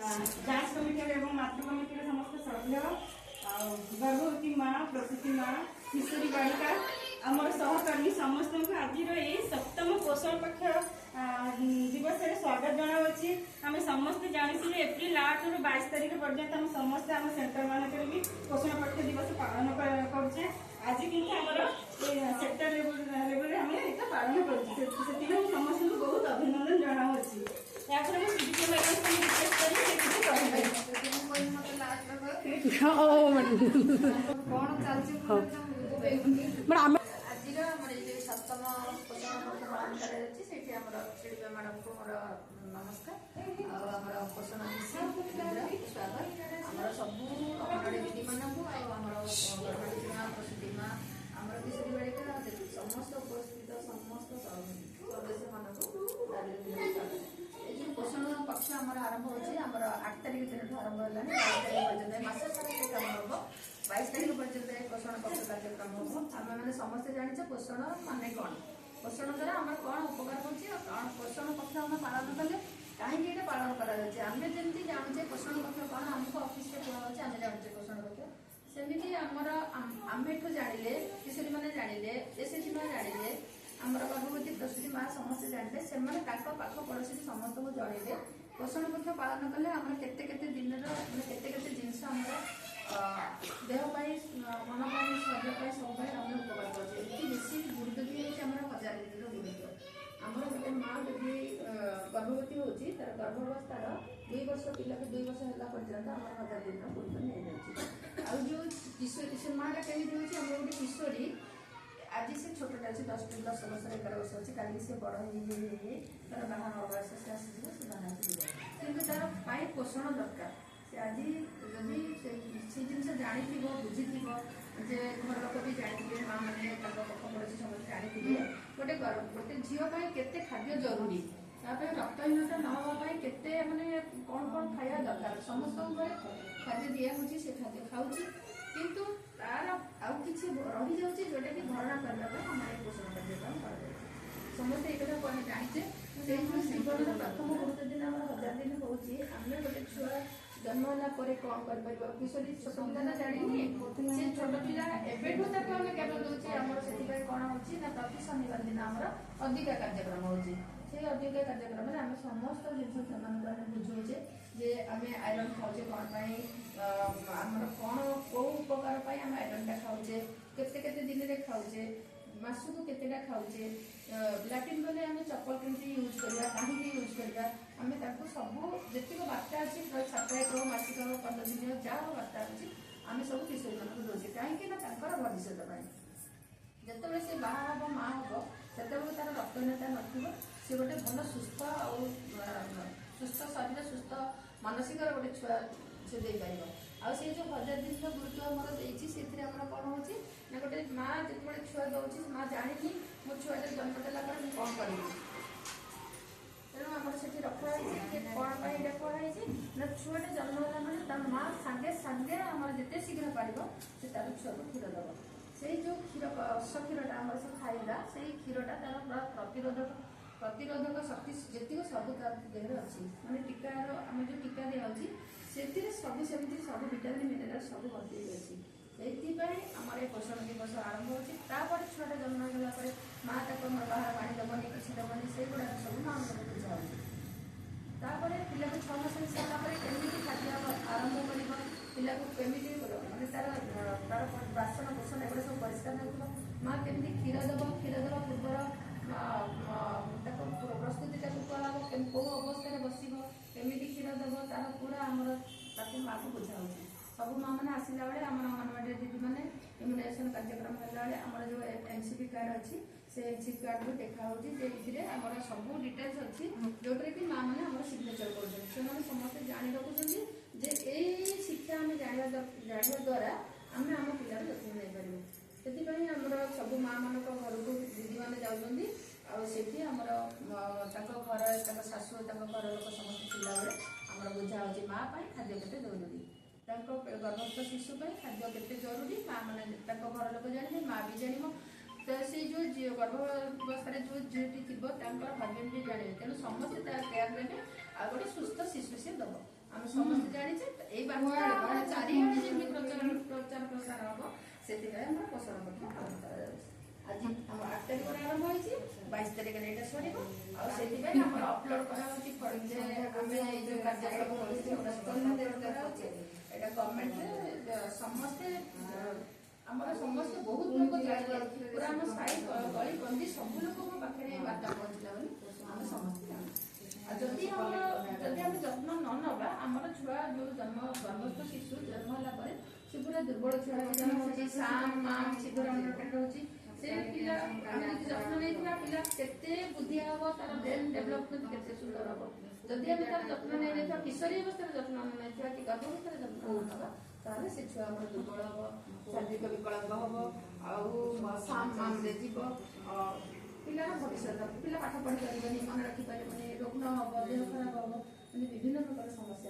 जांच कमिटी एवं मातृ कमिटी समस्त सभ्य गर्भवती माँ प्रसूति माँ किशोरी बालिका आमर सहकर्मी समस्त आज सप्तम पोषण पक्ष दिवस स्वागत जनावि आम समस्ते जानी एप्रिल 8 ରୁ 22 तारीख पर्यंत आम समस्ते आम सेंटर मानक भी पोषण पक्ष दिवस पालन करुचे आज कि सेक्टर लेवल आम पालन कर समस्त बहुत अभिनंदन जनावि सप्तम पोषण पक्ष पालन कर मैडम को मोर नमस्कार आम पोषण स्वागत आम सब अंगनवाड़ी दीदी मानक गर्भवती माँ प्रसूति माँ आम किशोरी बालिका समस्त उपस्थित समस्त सदस्य मानक ये पोषण पक्ष आम आरंभ होमर 8 तारीख दिन आरंभ है मस सारा काम हम 22 तारीख पर्यटन पोषण पक्ष कार्यक्रम हम आम मैंने समस्ते जाने पोषण मान कौन पोषण द्वारा आम कौन उपकार हो पोषण पक्ष आम पालन कले कहीं पालन करमि जानूचे पोषण पक्ष कौन आमको ऑफिस कहूँ आम जानूचे पोषण पक्ष सेमती आमर आम एठू जानिले किशोरी मैंने जानिले एसएचजी मैंने जानिले आमर गर्भवती प्रसूति माँ समस्ते जानते से पाख पड़ोसी समस्त को जनइले पोषण पक्ष पालन कले आम केते दिन केते जिनस देहपाई मन शरीर सब आम उपकार कर बेसी गुरुत्व दिए 1000 दिन गुरुत्व आमर गोटे माँ जदि गर्भवती होची तार गर्भावस्थार 2 वर्ष पिला के 2 वर्ष है पर्यटन आम 1000 दिन गुरुत्व नहीं आउ जो किशोरी से माँ केमी होती आम गोटे किशोरी आज से छोटा अच्छे 10 वर्ष 11 वर्ष अच्छे कल से बड़ तार बाहर बयस से आसी से बाहर कि तार पाई पोषण दरकार से आज जदि से जिन जानी बुझी जे घर लोक भी जानते माँ मैंने पाख पड़ोसी समस्त जानी गोटे गोटे झील केते खाद्य जरूरी रक्तहीनता न होगापी केते माने कौन कौन खाया दरकार समस्त खाद्य दिखाई से खाद्य खाऊँ किंतु तार आउ कि रही जाऊँगी जोटा कि भरणा करने आम पोषण कार्यक्रम कर समस्त एक जानीचे से जीवन प्रथम गुरुत्व दिन आम 1000 दिन होगी आम गोटे छुआ जन्म है कौन कर किशोरी छोट पिला जानी से छोट पिला एवं आम ज्ञान दूचे आम से कौन हो प्रति शनिवार दिन आम अधिका कार्यक्रम होगी से अधिका कार्यक्रम में आम समस्त जिन बुझे जे आम आयरन खाऊे कौन आमर कौन कौ उपकार आम आयरन खाऊे केते दिन में खाऊे मासक केतेटा खाऊे लाट्रिन गले आम चप्पल केमती यूज करवा कहीं यूज करवा आम सब जी बार्ता अच्छी साप्ताहिक मासिक 15 दिन जहाँ बार्ता अच्छी आम सब किशोरी मान दूसरे कहीं भविष्य जिते से बाहा हम माँ हम से तार रक्तहीनता नए गोटे भल सुस्थ और सुस्थ शरीर सुस्थ मानसिक गोटे छुआ से देपर आसे जो 1000 दिन गुरुत्व आमर देती से कौन हो गोटे माँ जो छुआ दौर माँ जानी मो छुआटे जन्म देला कौन करी तेणु आम से रखाई कौन कहुई ना छुआटे जन्म है मैंने तार माँ सागे सागे आम जिते शीघ्र पार से तार छुआ को क्षीर दब से जो क्षीर अश क्षीरटा आम से खाइला से क्षीरटा तार पूरा प्रतिरोधक शक्ति जी सब देह अच्छी मैंने टीकार आम जो टीका दिखाई से सब सेमती सब विटामिन मिनेराल सब भर्ती अच्छी से आम पोषण दिवस आरंभ होता छुआटा जन्म होगा माँ तक बाहर पानी दबनी किसी दबनी से गुड़ा सब माँ बुझा तापर पिला को 6 मास सारापर केमी खाद्य आरंभ कर पिला को केमी मैंने तार तार बासन पोषण एगुड़ा सब परिष्कार रखा माँ केमी क्षीर देवा पूर्वर प्रस्तुति कहब कौ अवस्था बस केमी क्षीर देव तार पूरा आमर माँ को बुझा सब माँ मैंने आसला बेले आम अंगनवाड़ी दीदी मैंने इम्यूनाइजेशन कार्यक्रम है आम जो एनसीपी कार्ड अच्छी से एनसीपी कार्ड भी देखा आम सब डिटेल्स अच्छी जोटे कि माँ मैंने सिग्नेचर कर समस्त जाणी रखुच्च जे यही शिक्षा आम जाना द्वारा आम आम पिलार जत्न नहीं पार से आमर सब माँ मान घर को दीदी मैंने जाऊँगी आमर घर शाशु घर लोग समस्त पिला बेले आम बुझा हो माँ खाद्य केते जरूरी गर्भस्थ शिशु खाद्य केते जरूरी माँ मैंने घर लोग जाने माँ भी जान तो से जो गर्भावस्था जो झीटी थी हजबैंड भी जाने तेणु समस्त केयर ने आ गए सुस्थ शिशु सी दब आम ସମସ୍ତେ ଜାଣିଛେ ଏଇ ବାର୍ତ୍ତା ଚାରିଆଡ଼େ ଯେମିତି ପ୍ରଚାର ପ୍ରସାର ହବ ସେଥିପାଇଁ ଆମର ପୋଷଣ ପକ୍ଷ ପାଳନ କରାଯାଉଛି। ଆଜି ଆମ 8 ତାରିଖରେ ଆରମ୍ଭ ହେଇଛି, 22 ତାରିଖରେ ଏଇଟା ସରିବ। ଆଉ ସେଥିପାଇଁ ଆମର ଅପଲୋଡ କରାହଉଛି ଯେ ଆମେ ଏଇ ଯୋଉ କାର୍ଯ୍ୟକ୍ରମ କରୁଛୁ ଏଇଟା ଗଭର୍ଣ୍ଣମେଣ୍ଟରେ ସମସ୍ତେ ଆମର ସମସ୍ତେ ବହୁତ ଲୋକ ଜାଣିଲେ, ପୁରା ଆମ ସାହି ଗଳି କନ୍ଦି ସବୁ ଲୋକଙ୍କ ପାଖରେ ଏ ବାର୍ତ୍ତା ପହଞ୍ଚିଲା ବୋଲି ଆମେ ସମସ୍ତେ ଜାଣୁ। ଆଉ ଯଦି ଆମେ ଯତ୍ନ ନ ନେବା, ଆମର ଛୁଆ ଯୋଉ ଗର୍ଭସ୍ଥ ଶିଶୁ ଜନ୍ମ ହେଲା ପରେ ସେ ପୁରା ଦୁର୍ବଳ ଛୁଆ ଜନ୍ମ ହେଉଛି, ସାମ୍ ମାମ୍ ଶିବିର ରହୁଛି। ସେ ପିଲା ଆମେ ଯଦି ଯତ୍ନ ନେଇଥିବା ପିଲା କେତେ ବୁଦ୍ଧି ହବ, ତାର ବ୍ରେନ୍ ଡେଭଲପମେଣ୍ଟ କେତେ ସୁନ୍ଦର ହବ। ଯଦି ଆମେ ତାର ଯତ୍ନ ନେଇନଥିବା, କିଶୋରୀ ଅବସ୍ଥାରେ ଯତ୍ନ ନ ନେଇଥିବା କି ଗର୍ଭାବସ୍ଥାରେ ଯତ୍ନ ନେବା, ତାହେଲେ ସେ ଛୁଆ ଆମର ଦୁର୍ବଳ ହବ, ଶାରୀରିକ ବିକଳାଙ୍ଗ ହବ, ଆଉ ସାମ୍ ମାମ୍ରେ ଯିବ। ପିଲାର ଭବିଷ୍ୟତ, ପିଲା ପାଠ ପଢି ପାରିବନି, ମନେ ରଖିପାରିବନି, ରୋଗ ହବ, ଦେହ ଖରାପ ହବ, ବିଭିନ୍ନ ପ୍ରକାର ସମସ୍ୟା